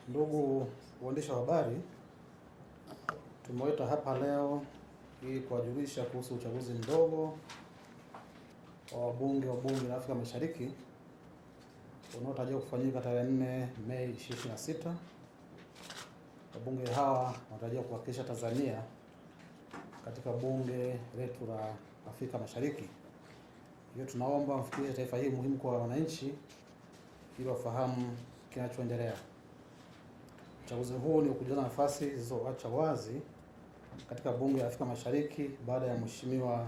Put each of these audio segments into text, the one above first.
Ndugu waandishi wa habari, tumewaita hapa leo ili kuwajulisha kuhusu uchaguzi mdogo wa wabunge wa Bunge la Afrika Mashariki unaotarajiwa kufanyika tarehe 4 Mei 2026. Wabunge hawa wanatarajiwa kuwakilisha Tanzania katika bunge letu la Afrika Mashariki. Hiyo tunaomba mfikishe taifa hili muhimu kwa wananchi ili wafahamu kinachoendelea. Uchaguzi huu ni kujaza nafasi zilizoachwa wazi katika bunge la Afrika Mashariki baada ya Mheshimiwa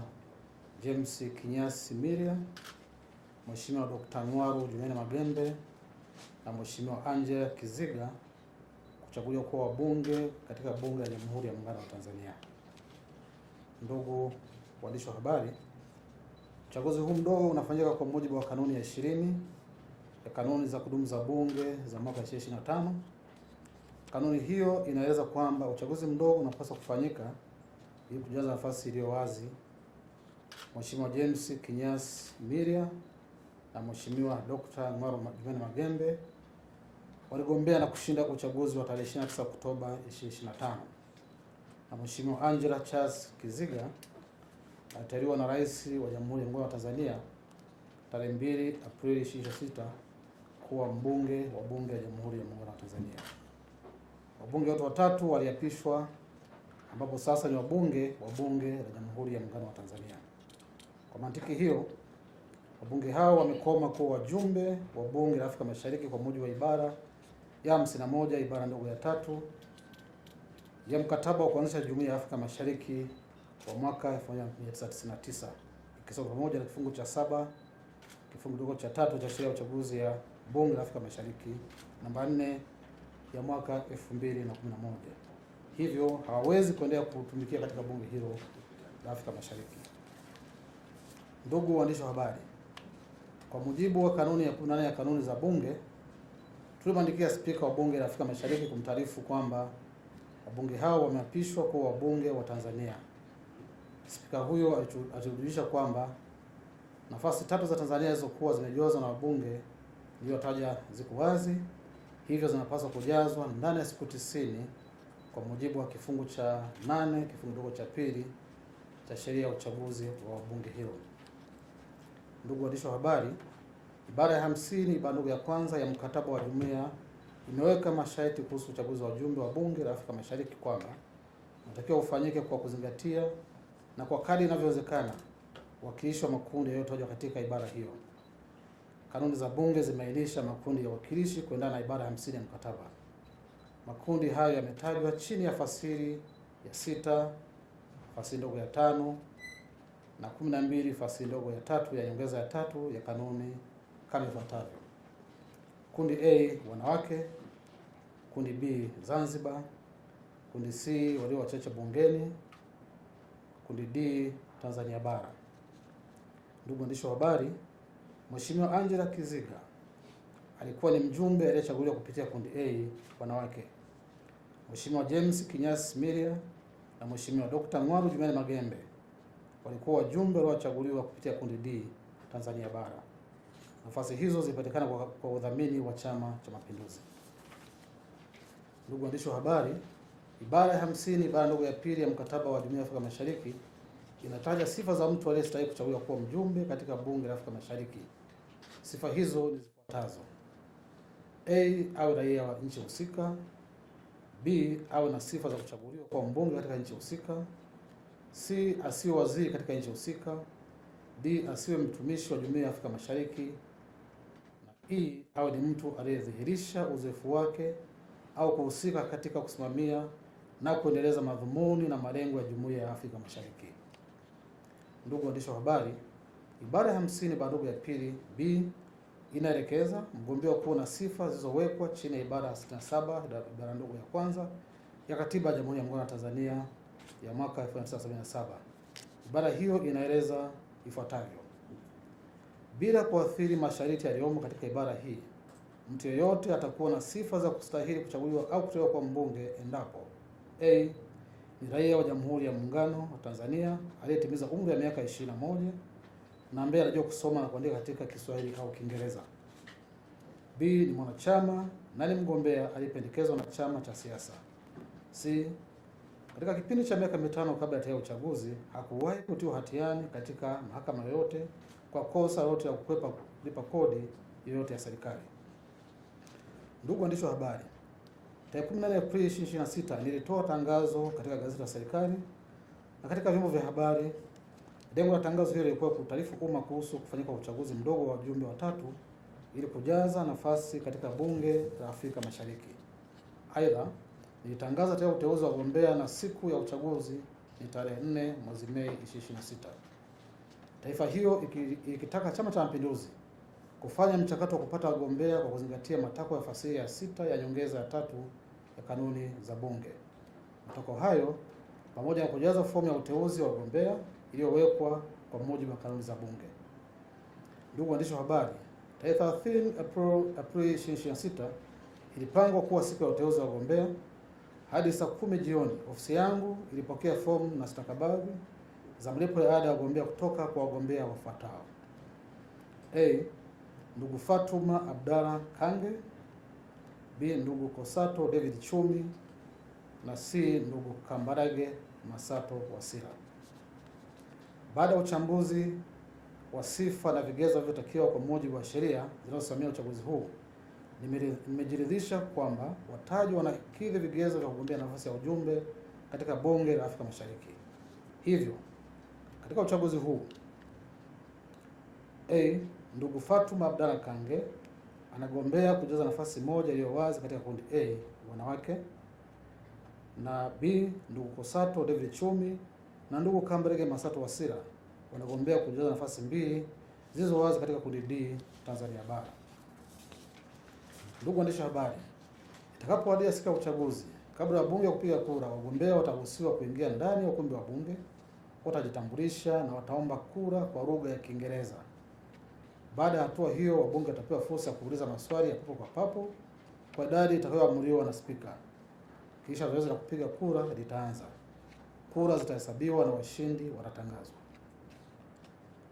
James Kinyasi Miria, Mheshimiwa Dr. Ngwaru Jumene Magembe na Mheshimiwa Angela Kiziga kuchaguliwa kuwa wabunge katika bunge la Jamhuri ya Muungano wa Tanzania. Ndugu waandishi wa habari, uchaguzi huu mdogo unafanyika kwa mujibu wa kanuni ya 20 ya kanuni za kudumu za bunge za mwaka 2025. Kanuni hiyo inaeleza kwamba uchaguzi mdogo unapaswa kufanyika ili kujaza nafasi iliyo wazi. Mheshimiwa James Kinyasi Miria na Mheshimiwa Dr. Ngwaru Jumene Magembe waligombea na kushinda uchaguzi wa tarehe 29 Oktoba 2025. Na Mheshimiwa Angela Charles Kiziga aliteuliwa na Rais wa Jamhuri ya Muungano wa Tanzania tarehe 2 Aprili 2026 kuwa mbunge wa Bunge la Jamhuri ya Muungano wa Tanzania. Wabunge wote watatu waliapishwa ambapo sasa ni wabunge wa Bunge la Jamhuri ya Muungano wa Tanzania. Kwa mantiki hiyo, wabunge hao wamekoma kuwa wajumbe wa Bunge la Afrika Mashariki kwa mujibu wa ibara ya 51 ibara ndogo ya 3 ya mkataba wa kuanzisha Jumuiya ya Afrika Mashariki wa mwaka 1999, ikisoma pamoja na kifungu cha 7 kifungu kidogo cha 3 cha sheria ya uchaguzi ya Bunge la Afrika Mashariki namba 4 ya mwaka 2011. Hivyo hawawezi kuendelea kutumikia katika bunge hilo la Afrika Mashariki. Ndugu waandishi wa habari, kwa mujibu wa kanuni ya 18 ya kanuni za bunge, tulimwandikia Spika wa Bunge la Afrika Mashariki kumtaarifu kwamba wabunge hao wameapishwa kuwa wabunge wa Tanzania. Spika huyo alijulisha kwamba nafasi 3 za Tanzania zilizokuwa zimejazwa na wabunge niliyotaja ziko wazi, hivyo zinapaswa kujazwa ndani ya siku 90 kwa mujibu wa kifungu cha 8 kifungu kidogo cha 2 cha sheria ya uchaguzi wa bunge hilo. Ndugu waandishi wa habari, ibara ya 50 ibara ndogo ya kwanza ya mkataba wa jumuiya imeweka masharti kuhusu uchaguzi wa wajumbe wa Bunge la Afrika Mashariki kwamba unatakiwa ufanyike kwa kuzingatia na kwa kadri inavyowezekana uwakilishi wa makundi yaliyotajwa katika ibara hiyo. Kanuni za bunge zimeainisha makundi ya wakilishi kuendana na ibara ya 50 ya mkataba. Makundi hayo yametajwa chini ya fasiri ya 6 fasiri ndogo ya 5 na 12 fasiri ndogo ya 3 ya nyongeza ya 3 ya kanuni kama ifuatavyo: kundi A wanawake, kundi B Zanzibar, kundi C walio wachache bungeni, kundi D Tanzania bara. Ndugu waandishi wa habari, Mheshimiwa Angela Kiziga alikuwa ni mjumbe aliyechaguliwa kupitia kundi A wanawake. Mheshimiwa James Kinyasi Miria na Mheshimiwa Dr. Ngwaru Jumene Magembe walikuwa wajumbe waliochaguliwa kupitia kundi D Tanzania bara. Nafasi hizo zilipatikana kwa udhamini wa Chama cha Mapinduzi. Ndugu waandishi wa habari, ibara ya 50 ibara ndogo ya 2 ya mkataba wa Jumuiya ya Afrika Mashariki inataja sifa za mtu aliyestahili kuchaguliwa kuwa mjumbe katika Bunge la Afrika Mashariki. Sifa hizo ni zifuatazo: A, awe raia wa nchi husika; B, awe na sifa za kuchaguliwa kuwa mbunge katika nchi husika; C, asiwe waziri katika nchi husika; D, asiwe mtumishi wa Jumuiya ya Afrika Mashariki; na E, awe ni mtu aliyedhihirisha uzoefu wake au kuhusika katika kusimamia na kuendeleza madhumuni na malengo ya Jumuiya ya Afrika Mashariki. Ndugu waandishi wa habari, ibara ya 50 ibara ndogo ya 2 B inaelekeza mgombea kuwa na sifa zilizowekwa chini ya ibara ya 67 ibara ndogo ya kwanza ya Katiba ya Jamhuri ya Muungano wa Tanzania ya mwaka 1977. Ibara hiyo inaeleza ifuatavyo: bila kuathiri masharti yaliyomo katika ibara hii, mtu yeyote atakuwa na sifa za kustahili kuchaguliwa au kuteuliwa kwa mbunge endapo A, ni raia wa Jamhuri ya Muungano wa Tanzania aliyetimiza umri wa miaka 21 na ambaye anajua kusoma na kuandika katika Kiswahili au Kiingereza; B, ni mwanachama nani mgombea aliyependekezwa na chama cha siasa. C. Katika kipindi cha miaka 5 kabla ya uchaguzi hakuwahi kutiwa hatiani katika mahakama yoyote kwa kosa lolote la kukwepa kulipa kodi yoyote ya serikali. Ndugu waandishi wa habari, tarehe 18 Aprili 2026 nilitoa tangazo katika gazeti la serikali na katika vyombo vya habari. Lengo la tangazo hilo lilikuwa kutaarifu umma kuhusu kufanyika uchaguzi mdogo wa wajumbe watatu ili kujaza nafasi katika bunge la Afrika Mashariki. Aidha, nilitangaza tena uteuzi wa wagombea na siku ya uchaguzi ni tarehe 4 mwezi Mei 2026. Taifa hiyo ikitaka Chama cha Mapinduzi kufanya mchakato wa kupata wagombea kwa kuzingatia matakwa ya fasihi ya 6 ya nyongeza ya 3 ya kanuni za bunge. Matakwa hayo pamoja na kujaza fomu ya uteuzi wa wagombea iliyowekwa kwa mujibu wa kanuni za bunge. Ndugu waandishi wa habari, tarehe 30 Aprili 2026 ilipangwa kuwa siku ya uteuzi wa wagombea. Hadi saa 10 jioni ofisi yangu ilipokea fomu na stakabadhi za malipo ya ada ya wagombea kutoka kwa wagombea wafuatao: A. Ndugu Fatuma Abdalla Kange, B. Ndugu Kosato David Chumi, na C. Ndugu Kambarage Masato Wasira. Baada ya uchambuzi wa sifa na vigezo vinavyotakiwa kwa mujibu wa sheria zinazosimamia uchaguzi huu, nimejiridhisha kwamba wataji wanakidhi vigezo vya kugombea nafasi ya ujumbe katika bunge la Afrika Mashariki. Hivyo, katika uchaguzi huu, A. Ndugu Fatuma Abdalla Kange anagombea kujaza nafasi moja iliyo wazi katika kundi A wanawake, na B. Ndugu Kosato David Chumi na ndugu Kambarage Masato Wasira wanagombea kujaza nafasi 2 zilizo wazi katika kundi D Tanzania Bara. Ndugu waandishi wa habari, itakapowadia siku ya uchaguzi, kabla ya bunge kupiga kura, wagombea wataruhusiwa kuingia ndani ya ukumbi wa bunge, watajitambulisha na wataomba kura kwa lugha ya Kiingereza. Baada ya hatua hiyo, wabunge watapewa fursa ya kuuliza maswali ya papo kwa papo kwa idadi itakayoamriwa na spika. Kisha zoezi la kupiga kura litaanza. Kura zitahesabiwa na washindi watatangazwa.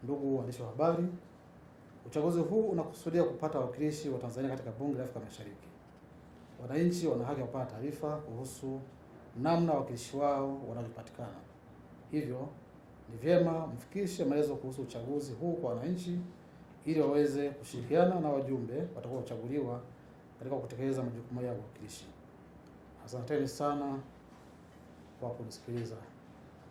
Ndugu waandishi wa habari, uchaguzi huu unakusudia kupata wawakilishi wa Tanzania katika bunge la Afrika Mashariki. Wananchi wana haki ya kupata taarifa kuhusu namna wawakilishi wao wanavyopatikana. Hivyo ni vyema mfikishe maelezo kuhusu uchaguzi huu kwa wananchi ili waweze kushirikiana na wajumbe watakaochaguliwa katika kutekeleza majukumu yao ya uwakilishi. Asanteni sana kwa kunisikiliza.